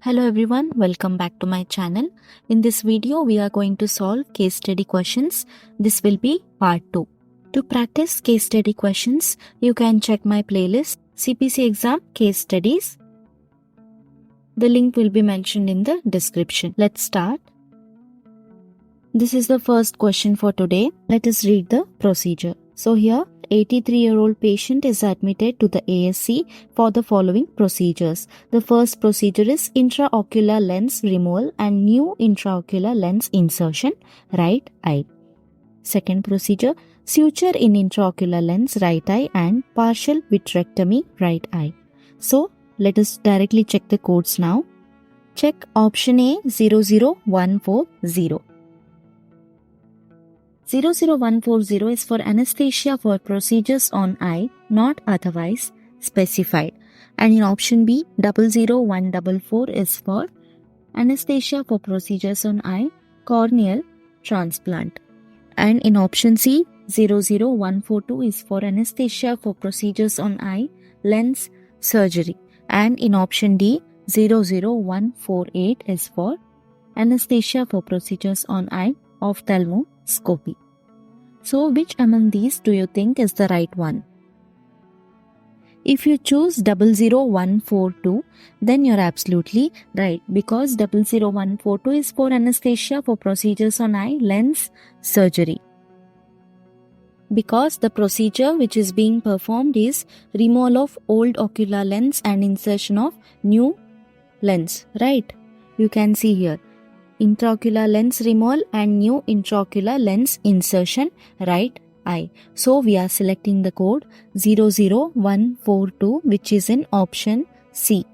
Hello everyone, welcome back to my channel. In this video, we are going to solve case study questions. This will be part 2. To practice case study questions, you can check my playlist CPC exam case studies. The link will be mentioned in the description. Let's start. This is the first question for today. Let us read the procedure. So here, 83-year-old patient is admitted to the ASC for the following procedures. The first procedure is intraocular lens removal and new intraocular lens insertion, right eye. Second procedure, suture in intraocular lens, right eye and partial vitrectomy, right eye. So, let us directly check the codes now. Check option A 00140. 00140 is for anesthesia for procedures on eye not otherwise specified. And in option B, 00144 is for anesthesia for procedures on eye corneal transplant. And in option C, 00142 is for anesthesia for procedures on eye lens surgery. And in option D, 00148 is for anesthesia for procedures on eye ophthalmoscopy. So, which among these do you think is the right one? If you choose 00142, then you're absolutely right because 00142 is for anesthesia for procedures on eye lens surgery. Because the procedure which is being performed is removal of old ocular lens and insertion of new lens, right? You can see here. Intraocular lens removal and new intraocular lens insertion, right eye. So we are selecting the code 00142 which is in option C.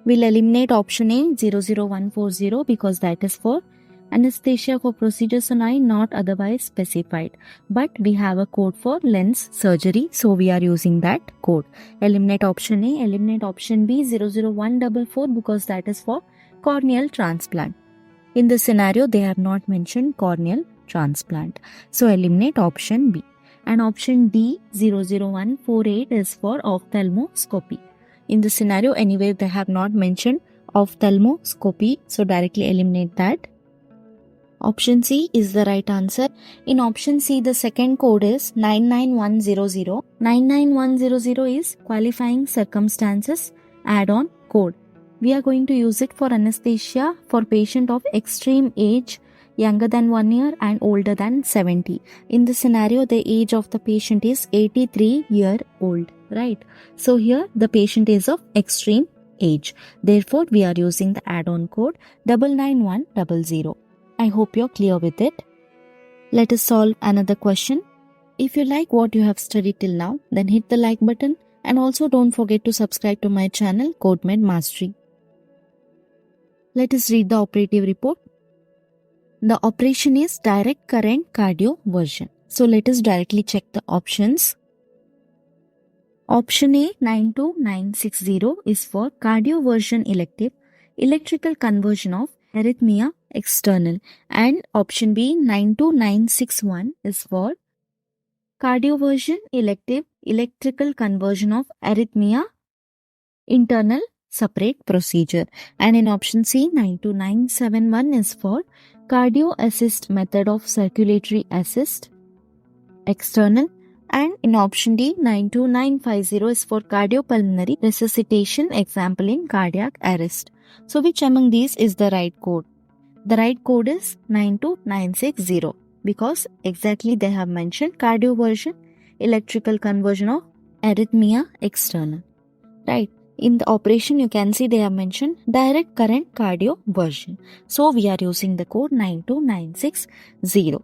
We'll eliminate option A 00140 because that is for anesthesia for procedures on eye not otherwise specified. But we have a code for lens surgery, so we are using that code. Eliminate option A, eliminate option B 00144 because that is for corneal transplant. In this scenario, they have not mentioned corneal transplant. So, eliminate option B. And option D, 00148 is for ophthalmoscopy. In this scenario, anyway, they have not mentioned ophthalmoscopy. So, directly eliminate that. Option C is the right answer. In option C, the second code is 99100. 99100 is qualifying circumstances add-on code. We are going to use it for anesthesia for patient of extreme age, younger than 1 year and older than 70. In this scenario, the age of the patient is 83-year-old, right? So here the patient is of extreme age. Therefore, we are using the add-on code 99100. I hope you're clear with it. Let us solve another question. If you like what you have studied till now, then hit the like button and also don't forget to subscribe to my channel CodeMed Mastery. Let us read the operative report. The operation is direct current cardioversion. So let us directly check the options. Option A 92960 is for cardioversion elective, electrical conversion of arrhythmia external. And option B 92961 is for cardioversion elective, electrical conversion of arrhythmia internal separate procedure. And in option C 92971 is for cardio assist method of circulatory assist external. And in option D 92950 is for cardiopulmonary resuscitation example in cardiac arrest. So which among these is the right code? The right code is 92960 because exactly they have mentioned cardioversion electrical conversion of arrhythmia external, right? In the operation, you can see they have mentioned direct current cardioversion. So, we are using the code 92960.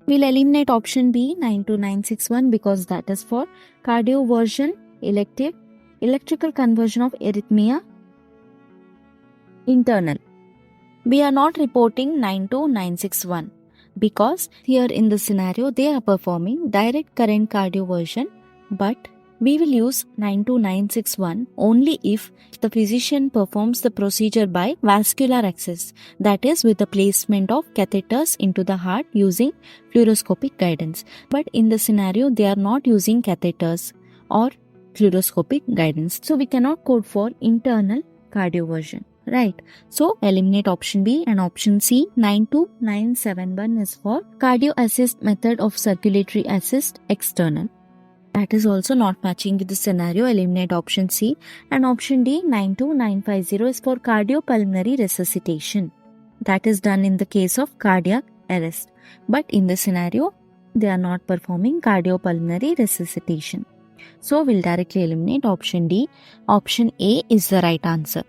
We'll eliminate option B 92961 because that is for cardioversion elective, electrical conversion of arrhythmia internal. We are not reporting 92961 because here in the scenario, they are performing direct current cardioversion, but we will use 92961 only if the physician performs the procedure by vascular access, that is with the placement of catheters into the heart using fluoroscopic guidance. But in the scenario, they are not using catheters or fluoroscopic guidance. So we cannot code for internal cardioversion, Right. So eliminate option B and option C. 92971 is for cardio assist method of circulatory assist external. That is also not matching with the scenario. Eliminate option C. And option D 92950 is for cardiopulmonary resuscitation. That is done in the case of cardiac arrest. But in the scenario, they are not performing cardiopulmonary resuscitation. So we'll directly eliminate option D. Option A is the right answer.